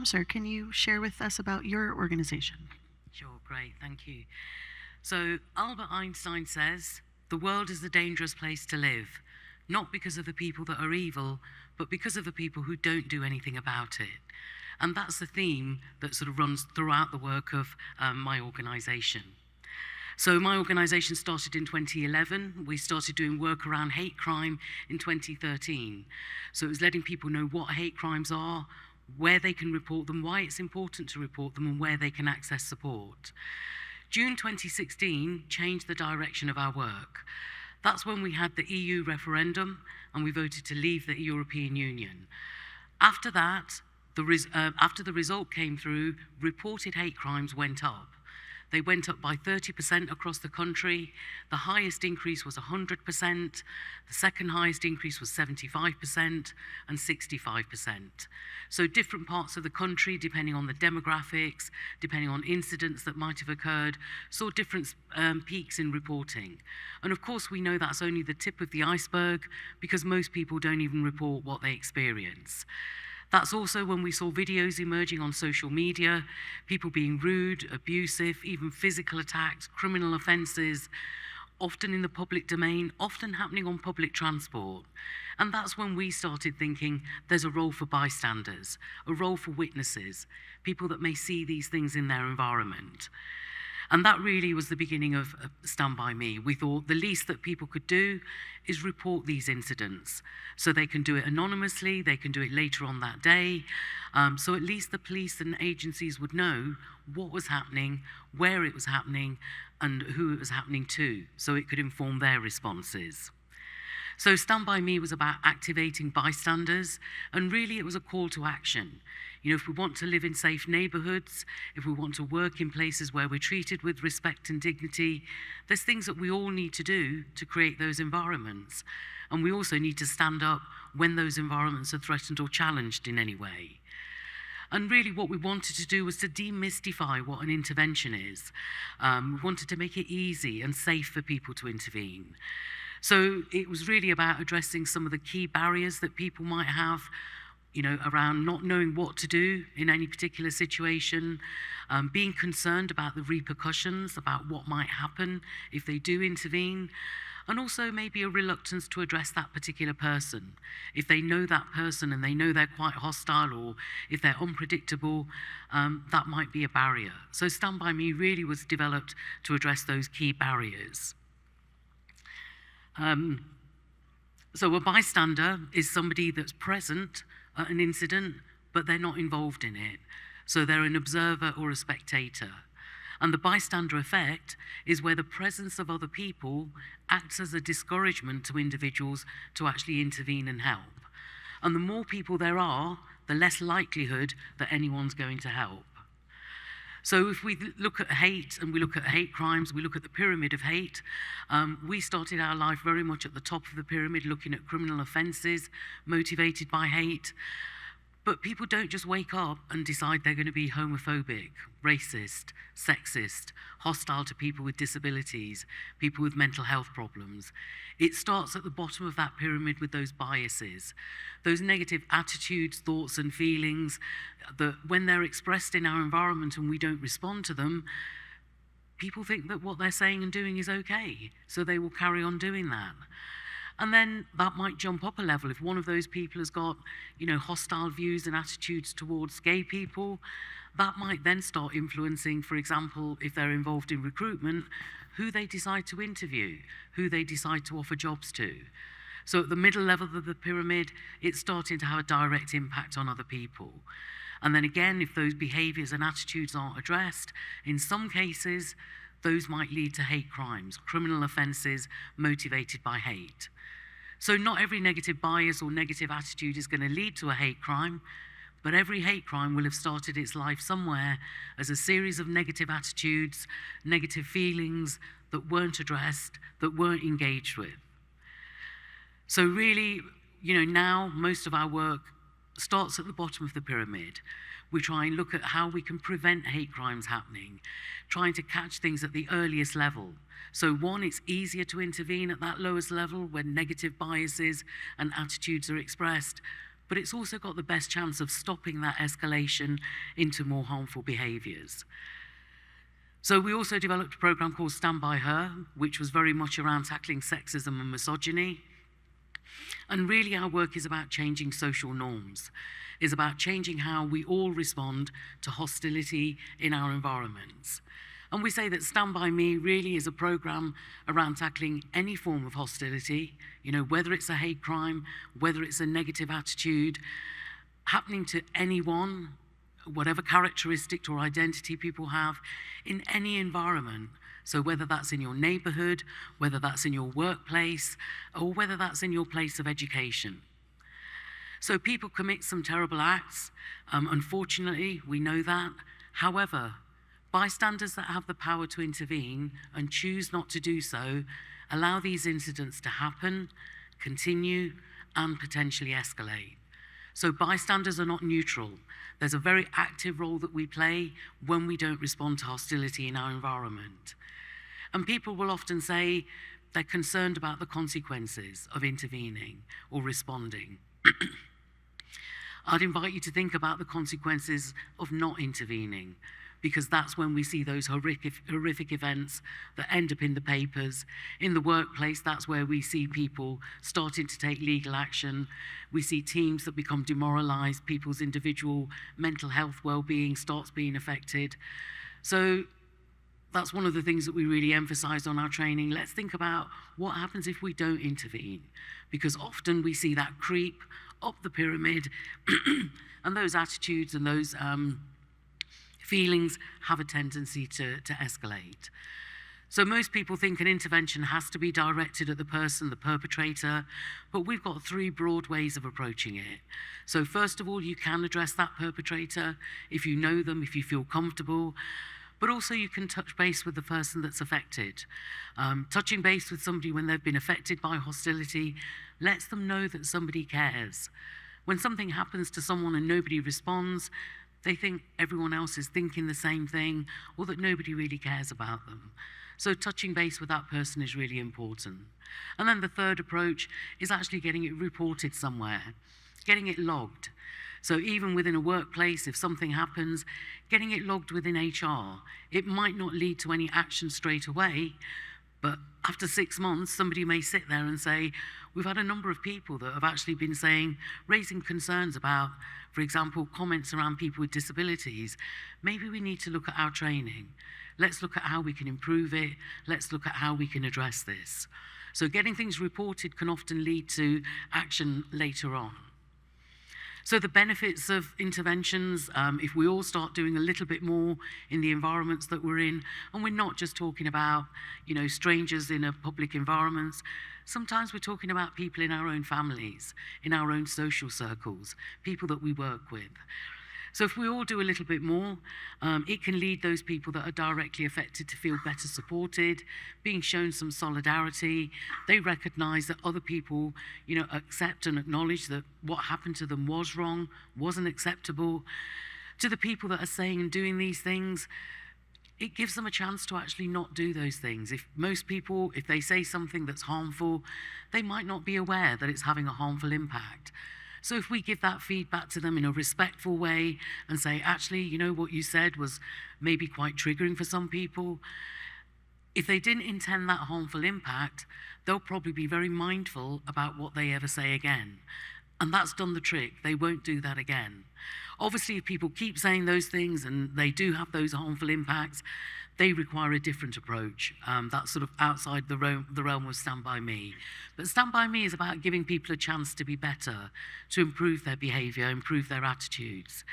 Sir, can you share with us about your organization? Sure, great, thank you. So, Albert Einstein says, the world is a dangerous place to live, not because of the people that are evil, but because of the people who don't do anything about it. And that's the theme that sort of runs throughout the work of my organization. So my organization started in 2011. We started doing work around hate crime in 2013. So it was letting people know what hate crimes are, where they can report them, why it's important to report them, and where they can access support. June 2016 changed the direction of our work. That's when we had the EU referendum and we voted to leave the European Union. After that, after the result came through, reported hate crimes went up. They went up by 30% across the country. The highest increase was 100%. The second highest increase was 75% and 65%. So different parts of the country, depending on the demographics, depending on incidents that might have occurred, saw different peaks in reporting. And of course, we know that's only the tip of the iceberg because most people don't even report what they experience. That's also when we saw videos emerging on social media, people being rude, abusive, even physical attacks, criminal offences, often in the public domain, often happening on public transport. And that's when we started thinking there's a role for bystanders, a role for witnesses, people that may see these things in their environment. And that really was the beginning of Stand By Me. We thought the least that people could do is report these incidents. So they can do it anonymously, they can do it later on that day. So at least the police and agencies would know what was happening, where it was happening, and who it was happening to, so it could inform their responses. So Stand By Me was about activating bystanders, and really it was a call to action. You know, if we want to live in safe neighborhoods, if we want to work in places where we're treated with respect and dignity, there's things that we all need to do to create those environments. And we also need to stand up when those environments are threatened or challenged in any way. And really what we wanted to do was to demystify what an intervention is. We wanted to make it easy and safe for people to intervene. So it was really about addressing some of the key barriers that people might have, you know, around not knowing what to do in any particular situation, being concerned about the repercussions, about what might happen if they do intervene, and also maybe a reluctance to address that particular person. If they know that person and they know they're quite hostile, or if they're unpredictable, that might be a barrier. So Stand By Me really was developed to address those key barriers. So a bystander is somebody that's present at an incident, but they're not involved in it. So they're an observer or a spectator. And the bystander effect is where the presence of other people acts as a discouragement to individuals to actually intervene and help. And the more people there are, the less likelihood that anyone's going to help. So if we look at hate and we look at hate crimes, we look at the pyramid of hate, we started our life very much at the top of the pyramid, looking at criminal offences motivated by hate. But people don't just wake up and decide they're going to be homophobic, racist, sexist, hostile to people with disabilities, people with mental health problems. It starts at the bottom of that pyramid with those biases, those negative attitudes, thoughts, and feelings that when they're expressed in our environment and we don't respond to them, people think that what they're saying and doing is okay, so they will carry on doing that. And then that might jump up a level. If one of those people has got, you know, hostile views and attitudes towards gay people, that might then start influencing, for example, if they're involved in recruitment, who they decide to interview, who they decide to offer jobs to. So at the middle level of the pyramid, it's starting to have a direct impact on other people. And then again, if those behaviors and attitudes aren't addressed, in some cases, those might lead to hate crimes, criminal offences motivated by hate. So not every negative bias or negative attitude is going to lead to a hate crime, but every hate crime will have started its life somewhere as a series of negative attitudes, negative feelings that weren't addressed, that weren't engaged with. So really, you know, now most of our work starts at the bottom of the pyramid. We try and look at how we can prevent hate crimes happening, trying to catch things at the earliest level. So one, it's easier to intervene at that lowest level when negative biases and attitudes are expressed, but it's also got the best chance of stopping that escalation into more harmful behaviours. So we also developed a program called Stand By Her, which was very much around tackling sexism and misogyny. And really our work is about changing social norms, is about changing how we all respond to hostility in our environments. And we say that Stand By Me really is a program around tackling any form of hostility, whether it's a hate crime, whether it's a negative attitude, happening to anyone, whatever characteristic or identity people have, in any environment. So whether that's in your neighborhood, whether that's in your workplace, or whether that's in your place of education. So people commit some terrible acts. Unfortunately, we know that. However, bystanders that have the power to intervene and choose not to do so allow these incidents to happen, continue, and potentially escalate. So bystanders are not neutral. There's a very active role that we play when we don't respond to hostility in our environment. And people will often say they're concerned about the consequences of intervening or responding. I'd invite you to think about the consequences of not intervening, because that's when we see those horrific events that end up in the papers. In the workplace, that's where we see people starting to take legal action. We see teams that become demoralized, people's individual mental health well-being starts being affected. So that's one of the things that we really emphasize on our training. Let's think about what happens if we don't intervene, because often we see that creep up the pyramid and those attitudes and those feelings have a tendency to escalate. So most people think an intervention has to be directed at the person, the perpetrator, but we've got 3 broad ways of approaching it. So first of all, you can address that perpetrator if you know them, if you feel comfortable, but also you can touch base with the person that's affected. Touching base with somebody when they've been affected by hostility lets them know that somebody cares. When something happens to someone and nobody responds, they think everyone else is thinking the same thing, or that nobody really cares about them. So touching base with that person is really important. And then the third approach is actually getting it reported somewhere, getting it logged. So even within a workplace, if something happens, getting it logged within HR. It might not lead to any action straight away, but after 6 months, somebody may sit there and say, we've had a number of people that have actually been raising concerns about, for example, comments around people with disabilities. Maybe we need to look at our training. Let's look at how we can improve it. Let's look at how we can address this. So getting things reported can often lead to action later on. So the benefits of interventions, if we all start doing a little bit more in the environments that we're in, and we're not just talking about, strangers in a public environments, sometimes we're talking about people in our own families, in our own social circles, people that we work with. So if we all do a little bit more, it can lead those people that are directly affected to feel better supported, being shown some solidarity. They recognize that other people, accept and acknowledge that what happened to them was wrong, wasn't acceptable. To the people that are saying and doing these things, it gives them a chance to actually not do those things. If most people, if they say something that's harmful, they might not be aware that it's having a harmful impact. So if we give that feedback to them in a respectful way and say, actually, what you said was maybe quite triggering for some people, if they didn't intend that harmful impact, they'll probably be very mindful about what they ever say again. And that's done the trick. They won't do that again. Obviously, if people keep saying those things and they do have those harmful impacts, they require a different approach. That's sort of outside the realm of Stand By Me. But Stand By Me is about giving people a chance to be better, to improve their behavior, improve their attitudes.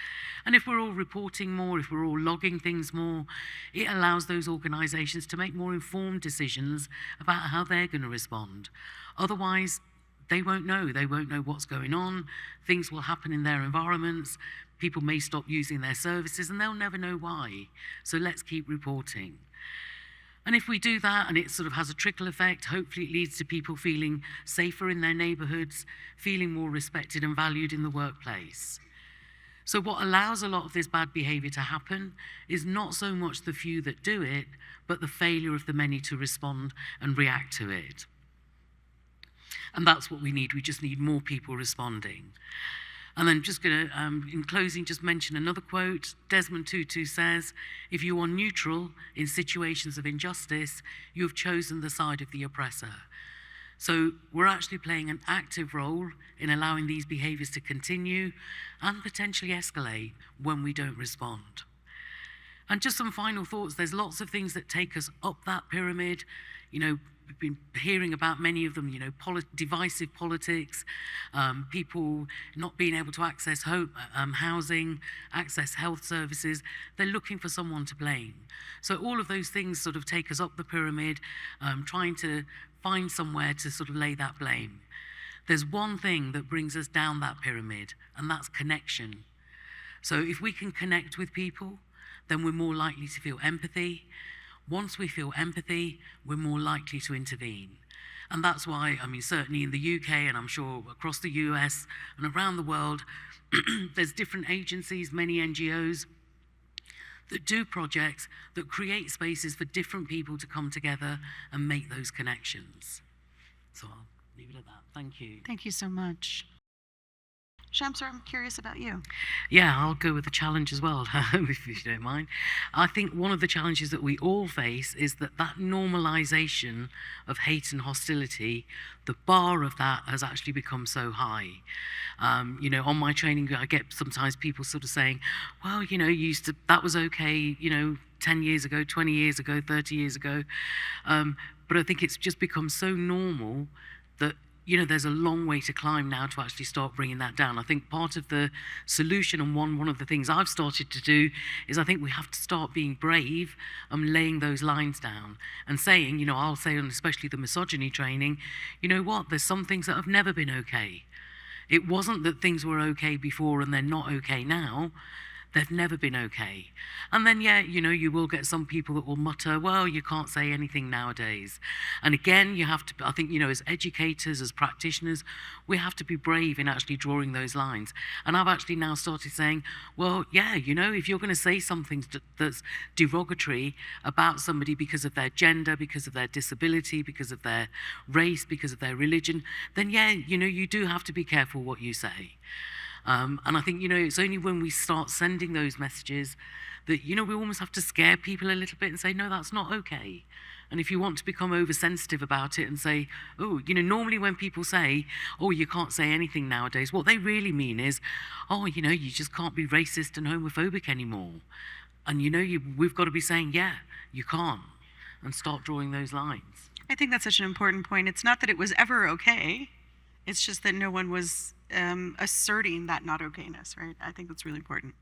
And if we're all reporting more, if we're all logging things more, it allows those organizations to make more informed decisions about how they're going to respond. Otherwise, they won't know. They won't know what's going on. Things will happen in their environments. People may stop using their services and they'll never know why. So let's keep reporting. And if we do that and it sort of has a trickle effect, hopefully it leads to people feeling safer in their neighborhoods, feeling more respected and valued in the workplace. So what allows a lot of this bad behavior to happen is not so much the few that do it, but the failure of the many to respond and react to it. And that's what we need. We just need more people responding. And then just going to, in closing, just mention another quote. Desmond Tutu says, "If you are neutral in situations of injustice, you have chosen the side of the oppressor." So we're actually playing an active role in allowing these behaviours to continue and potentially escalate when we don't respond. And just some final thoughts. There's lots of things that take us up that pyramid. We've been hearing about many of them, divisive politics, people not being able to access housing, access health services. They're looking for someone to blame. So all of those things sort of take us up the pyramid, trying to find somewhere to sort of lay that blame. There's one thing that brings us down that pyramid, and that's connection. So if we can connect with people, then we're more likely to feel empathy. Once we feel empathy, we're more likely to intervene. And that's why, certainly in the UK, and I'm sure across the US and around the world, there's different agencies, many NGOs, that do projects that create spaces for different people to come together and make those connections. So I'll leave it at that. Thank you. Thank you so much. Shamsher, I'm curious about you. Yeah, I'll go with the challenge as well, if you don't mind. I think one of the challenges that we all face is that normalization of hate and hostility, the bar of that has actually become so high. On my training, I get sometimes people sort of saying, well, that was okay, 10 years ago, 20 years ago, 30 years ago. But I think it's just become so normal that there's a long way to climb now to actually start bringing that down. I think part of the solution, and one of the things I've started to do, is I think we have to start being brave and laying those lines down and saying, I'll say, and especially the misogyny training, there's some things that have never been okay. It wasn't that things were okay before and they're not okay now. They've never been okay. And then, you will get some people that will mutter, well, you can't say anything nowadays. And again, you have to, I think, as educators, as practitioners, we have to be brave in actually drawing those lines. And I've actually now started saying, well, if you're going to say something that's derogatory about somebody because of their gender, because of their disability, because of their race, because of their religion, then you do have to be careful what you say. And I think, it's only when we start sending those messages that, we almost have to scare people a little bit and say, no, that's not okay. And if you want to become oversensitive about it and say, oh, normally when people say, oh, you can't say anything nowadays, what they really mean is, oh, you just can't be racist and homophobic anymore. And, we've got to be saying, yeah, you can't, and start drawing those lines. I think that's such an important point. It's not that it was ever okay. It's just that no one was asserting that not okayness, right? I think that's really important.